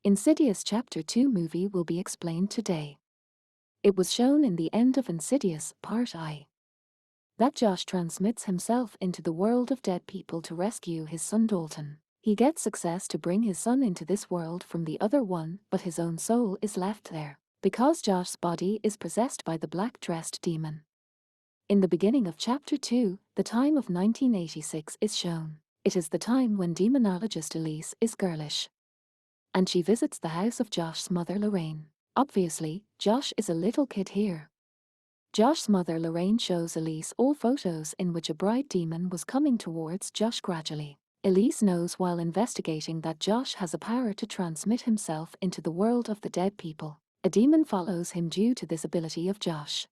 Insidious Chapter 2 movie will be explained today. It was shown in the end of Insidious, Part I, that Josh transmits himself into the world of dead people to rescue his son Dalton. He gets success to bring his son into this world from the other one, but his own soul is left there, because Josh's body is possessed by the black-dressed demon. In the beginning of Chapter 2, the time of 1986 is shown. It is the time when demonologist Elise is girlish, and she visits the house of Josh's mother Lorraine. Obviously, Josh is a little kid here. Josh's mother Lorraine shows Elise all photos in which a bright demon was coming towards Josh gradually. Elise knows while investigating that Josh has a power to transmit himself into the world of the dead people. A demon follows him due to this ability of Josh.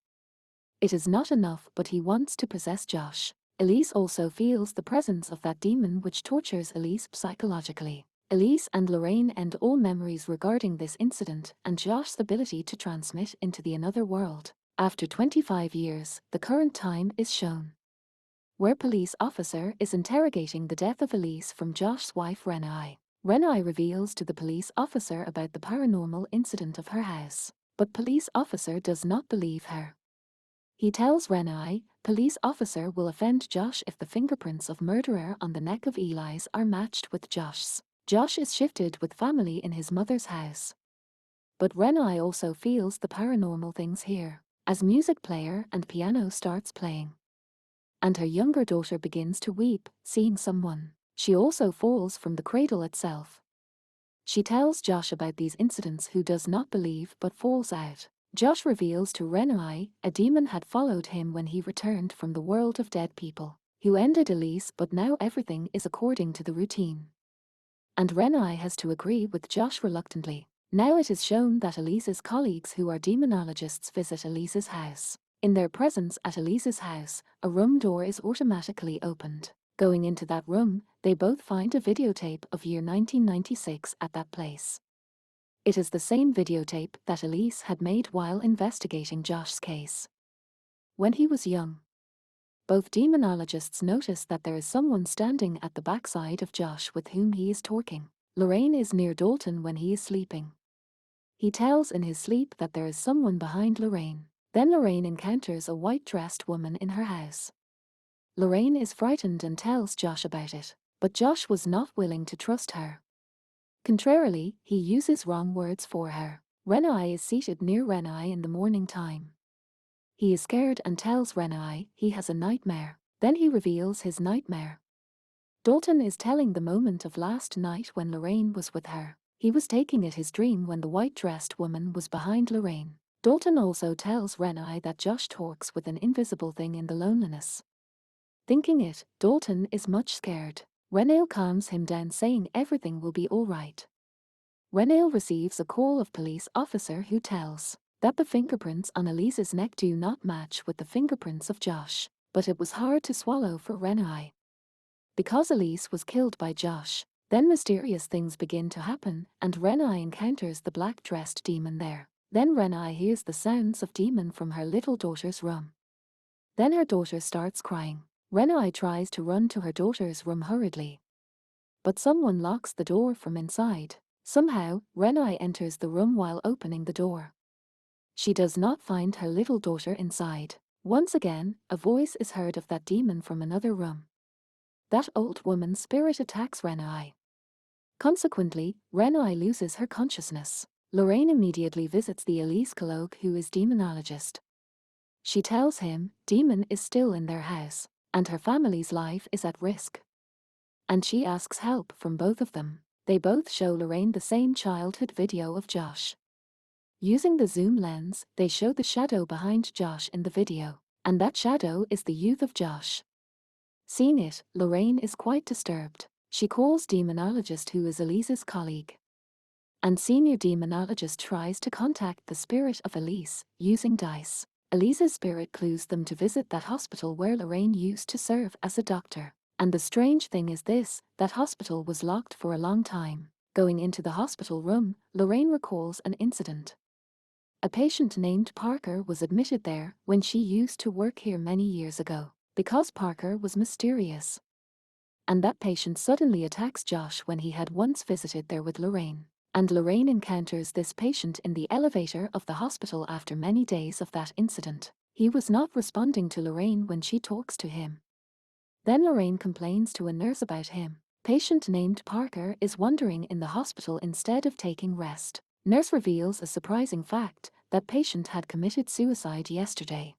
It is not enough, but he wants to possess Josh. Elise also feels the presence of that demon which tortures Elise psychologically. Elise and Lorraine end all memories regarding this incident and Josh's ability to transmit into the another world. After 25 years, the current time is shown, where police officer is interrogating the death of Elise from Josh's wife Renai. Renai reveals to the police officer about the paranormal incident of her house, but police officer does not believe her. He tells Renai, police officer will offend Josh if the fingerprints of murderer on the neck of Eli's are matched with Josh's. Josh is shifted with family in his mother's house, but Renai also feels the paranormal things here, as music player and piano starts playing, and her younger daughter begins to weep, seeing someone. She also falls from the cradle itself. She tells Josh about these incidents, who does not believe but falls out. Josh reveals to Renai a demon had followed him when he returned from the world of dead people, who ended Elise, but now everything is according to the routine, and Renai has to agree with Josh reluctantly. Now it is shown that Elise's colleagues who are demonologists visit Elise's house. In their presence at Elise's house, a room door is automatically opened. Going into that room, they both find a videotape of year 1996 at that place. It is the same videotape that Elise had made while investigating Josh's case when he was young. Both demonologists notice that there is someone standing at the backside of Josh with whom he is talking. Lorraine is near Dalton when he is sleeping. He tells in his sleep that there is someone behind Lorraine. Then Lorraine encounters a white-dressed woman in her house. Lorraine is frightened and tells Josh about it, but Josh was not willing to trust her. Contrarily, he uses wrong words for her. Renai is seated near Renai in the morning time. He is scared and tells Renai he has a nightmare. Then he reveals his nightmare. Dalton is telling the moment of last night when Lorraine was with her. He was taking it his dream when the white-dressed woman was behind Lorraine. Dalton also tells Renai that Josh talks with an invisible thing in the loneliness. Thinking it, Dalton is much scared. Renai calms him down, saying everything will be all right. Renai receives a call of police officer who tells that the fingerprints on Elise's neck do not match with the fingerprints of Josh, but it was hard to swallow for Renai, because Elise was killed by Josh. Then mysterious things begin to happen, and Renai encounters the black-dressed demon there. Then Renai hears the sounds of demon from her little daughter's room. Then her daughter starts crying. Renai tries to run to her daughter's room hurriedly, but someone locks the door from inside. Somehow, Renai enters the room while opening the door. She does not find her little daughter inside. Once again, a voice is heard of that demon from another room. That old woman's spirit attacks Renai. Consequently, Renai loses her consciousness. Lorraine immediately visits the Elise colleague who is demonologist. She tells him demon is still in their house, and her family's life is at risk, and she asks help from both of them. They both show Lorraine the same childhood video of Josh. Using the zoom lens, they show the shadow behind Josh in the video, and that shadow is the youth of Josh. Seeing it, Lorraine is quite disturbed. She calls demonologist who is Elise's colleague, and senior demonologist tries to contact the spirit of Elise using dice. Elise's spirit clues them to visit that hospital where Lorraine used to serve as a doctor. And the strange thing is this, that hospital was locked for a long time. Going into the hospital room, Lorraine recalls an incident. A patient named Parker was admitted there when she used to work here many years ago, because Parker was mysterious. And that patient suddenly attacks Josh when he had once visited there with Lorraine. And Lorraine encounters this patient in the elevator of the hospital after many days of that incident. He was not responding to Lorraine when she talks to him. Then Lorraine complains to a nurse about him. Patient named Parker is wandering in the hospital instead of taking rest. Nurse reveals a surprising fact, that patient had committed suicide yesterday.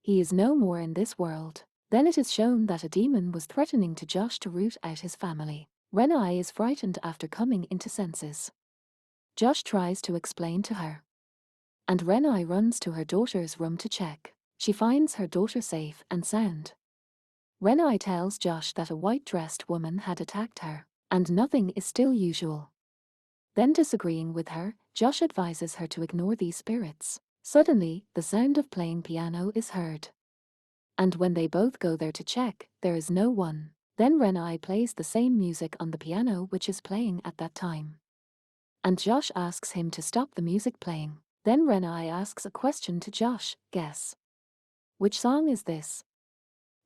He is no more in this world. Then it is shown that a demon was threatening to Josh to root out his family. Renai is frightened after coming into senses. Josh tries to explain to her. And Renai runs to her daughter's room to check. She finds her daughter safe and sound. Renai tells Josh that a white-dressed woman had attacked her, and nothing is still usual. Then disagreeing with her, Josh advises her to ignore these spirits. Suddenly, the sound of playing piano is heard. And when they both go there to check, there is no one. Then Renai plays the same music on the piano which is playing at that time. And Josh asks him to stop the music playing. Then Renai asks a question to Josh, guess. Which song is this?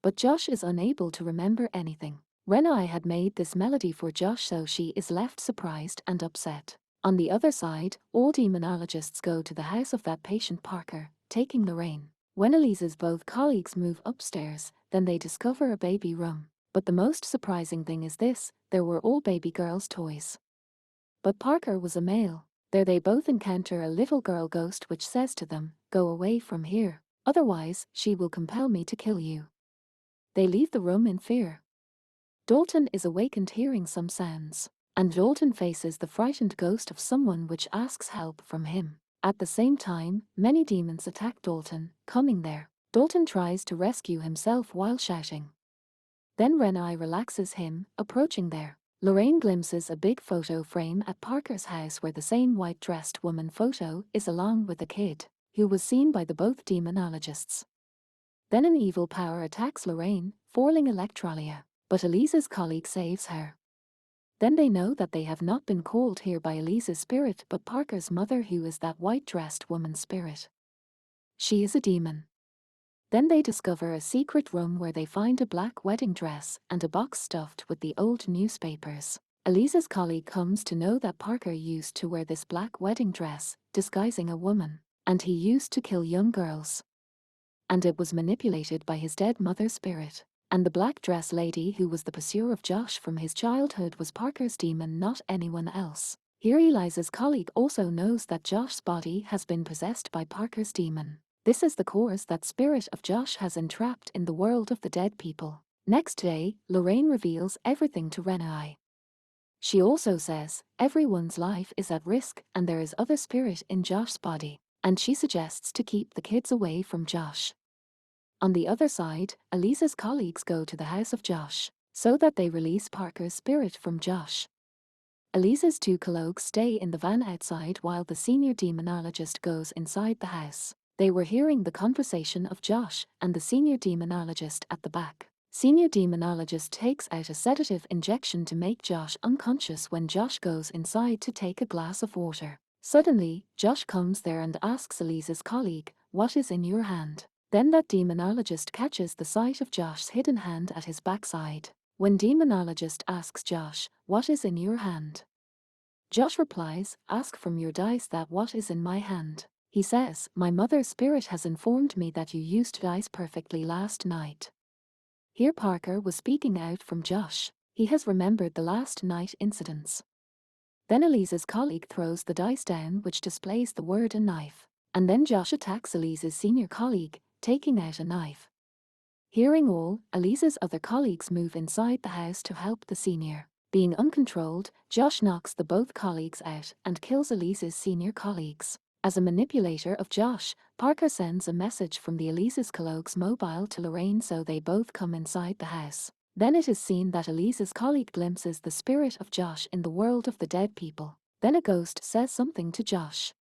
But Josh is unable to remember anything. Renai had made this melody for Josh, so she is left surprised and upset. On the other side, all demonologists go to the house of that patient Parker, taking Lorraine. When Elise's both colleagues move upstairs, then they discover a baby room. But the most surprising thing is this, there were all baby girls' toys. But Parker was a male. There they both encounter a little girl ghost which says to them, "Go away from here, otherwise she will compel me to kill you." They leave the room in fear. Dalton is awakened hearing some sounds, and Dalton faces the frightened ghost of someone which asks help from him. At the same time, many demons attack Dalton, coming there. Dalton tries to rescue himself while shouting. Then Renai relaxes him, approaching there. Lorraine glimpses a big photo frame at Parker's house where the same white-dressed woman photo is along with a kid, who was seen by the both demonologists. Then an evil power attacks Lorraine, falling Electrolia, but Elise's colleague saves her. Then they know that they have not been called here by Elise's spirit but Parker's mother, who is that white-dressed woman's spirit. She is a demon. Then they discover a secret room where they find a black wedding dress and a box stuffed with the old newspapers. Elise's colleague comes to know that Parker used to wear this black wedding dress, disguising a woman, and he used to kill young girls. And it was manipulated by his dead mother's spirit. And the black dress lady who was the pursuer of Josh from his childhood was Parker's demon, not anyone else. Here Elise's colleague also knows that Josh's body has been possessed by Parker's demon. This is the cause that spirit of Josh has entrapped in the world of the dead people. Next day, Lorraine reveals everything to Renai. She also says, everyone's life is at risk and there is other spirit in Josh's body, and she suggests to keep the kids away from Josh. On the other side, Elise's colleagues go to the house of Josh, so that they release Parker's spirit from Josh. Elise's two colleagues stay in the van outside while the senior demonologist goes inside the house. They were hearing the conversation of Josh and the senior demonologist at the back. Senior demonologist takes out a sedative injection to make Josh unconscious when Josh goes inside to take a glass of water. Suddenly, Josh comes there and asks Elise's colleague, "What is in your hand?" Then that demonologist catches the sight of Josh's hidden hand at his backside. When demonologist asks Josh, "What is in your hand?" Josh replies, "Ask from your dice that what is in my hand." He says, "My mother's spirit has informed me that you used dice perfectly last night." Here Parker was speaking out from Josh. He has remembered the last night incidents. Then Elise's colleague throws the dice down which displays the word "a knife." And then Josh attacks Elise's senior colleague, taking out a knife. Hearing all, Elise's other colleagues move inside the house to help the senior. Being uncontrolled, Josh knocks the both colleagues out and kills Elise's senior colleagues. As a manipulator of Josh, Parker sends a message from the Elise's colleague's mobile to Lorraine so they both come inside the house. Then it is seen that Elise's colleague glimpses the spirit of Josh in the world of the dead people. Then a ghost says something to Josh.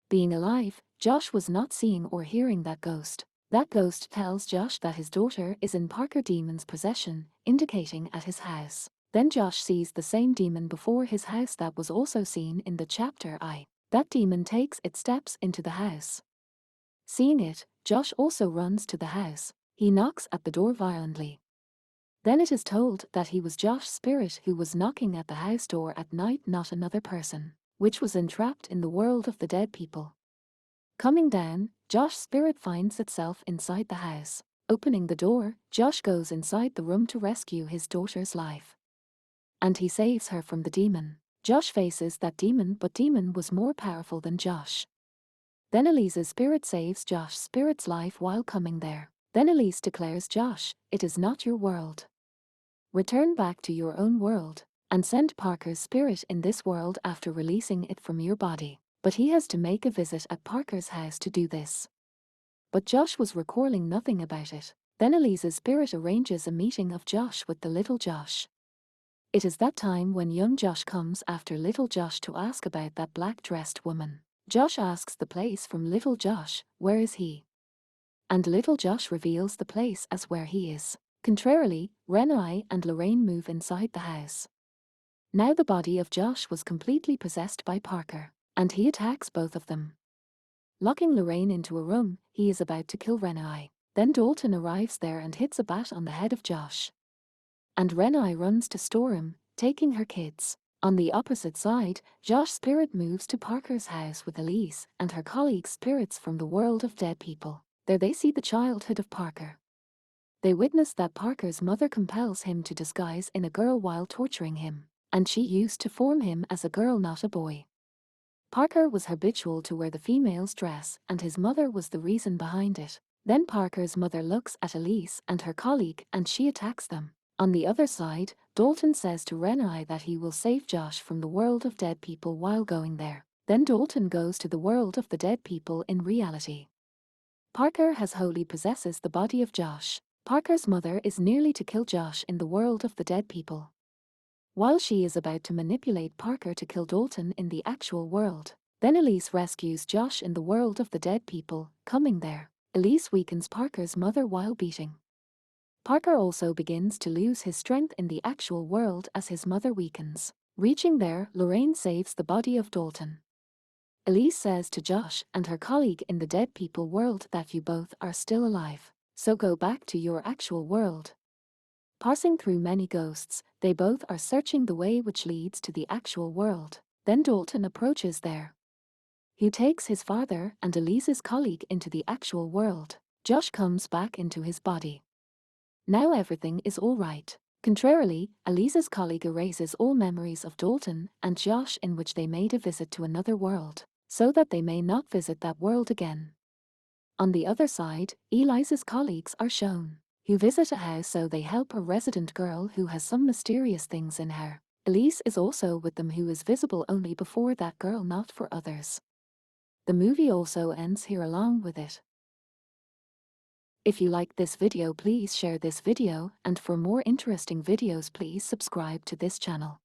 Being alive, Josh was not seeing or hearing that ghost. That ghost tells Josh that his daughter is in Parker Demon's possession, indicating at his house. Then Josh sees the same demon before his house that was also seen in the chapter I. That demon takes its steps into the house. Seeing it, Josh also runs to the house. He knocks at the door violently. Then it is told that he was Josh's spirit who was knocking at the house door at night, not another person, which was entrapped in the world of the dead people. Coming down, Josh's spirit finds itself inside the house. Opening the door, Josh goes inside the room to rescue his daughter's life. And he saves her from the demon. Josh faces that demon, but demon was more powerful than Josh. Then Elise's spirit saves Josh's spirit's life while coming there. Then Elise declares, Josh, it is not your world. Return back to your own world, and send Parker's spirit in this world after releasing it from your body. But he has to make a visit at Parker's house to do this. But Josh was recalling nothing about it. Then Elise's spirit arranges a meeting of Josh with the little Josh. It is that time when young Josh comes after little Josh to ask about that black-dressed woman. Josh asks the place from little Josh, where is he? And little Josh reveals the place as where he is. Contrarily, Renai and Lorraine move inside the house. Now the body of Josh was completely possessed by Parker, and he attacks both of them. Locking Lorraine into a room, he is about to kill Renai. Then Dalton arrives there and hits a bat on the head of Josh. And Renai runs to store him, taking her kids. On the opposite side, Josh's spirit moves to Parker's house with Elise and her colleagues' spirits from the world of dead people. There they see the childhood of Parker. They witness that Parker's mother compels him to disguise in a girl while torturing him, and she used to form him as a girl, not a boy. Parker was habitual to wear the female's dress, and his mother was the reason behind it. Then Parker's mother looks at Elise and her colleague and she attacks them. On the other side, Dalton says to Renai that he will save Josh from the world of dead people while going there. Then Dalton goes to the world of the dead people in reality. Parker has wholly possesses the body of Josh. Parker's mother is nearly to kill Josh in the world of the dead people, while she is about to manipulate Parker to kill Dalton in the actual world. Then Elise rescues Josh in the world of the dead people. Coming there, Elise weakens Parker's mother while beating. Parker also begins to lose his strength in the actual world as his mother weakens. Reaching there, Lorraine saves the body of Dalton. Elise says to Josh and her colleague in the dead people world that you both are still alive, so go back to your actual world. Passing through many ghosts, they both are searching the way which leads to the actual world. Then Dalton approaches there. He takes his father and Elise's colleague into the actual world. Josh comes back into his body. Now everything is all right. Contrarily, Elise's colleague erases all memories of Dalton and Josh in which they made a visit to another world, so that they may not visit that world again. On the other side, Elise's colleagues are shown, who visit a house so they help a resident girl who has some mysterious things in her. Elise is also with them, who is visible only before that girl, not for others. The movie also ends here along with it. If you like this video, please share this video, and for more interesting videos please subscribe to this channel.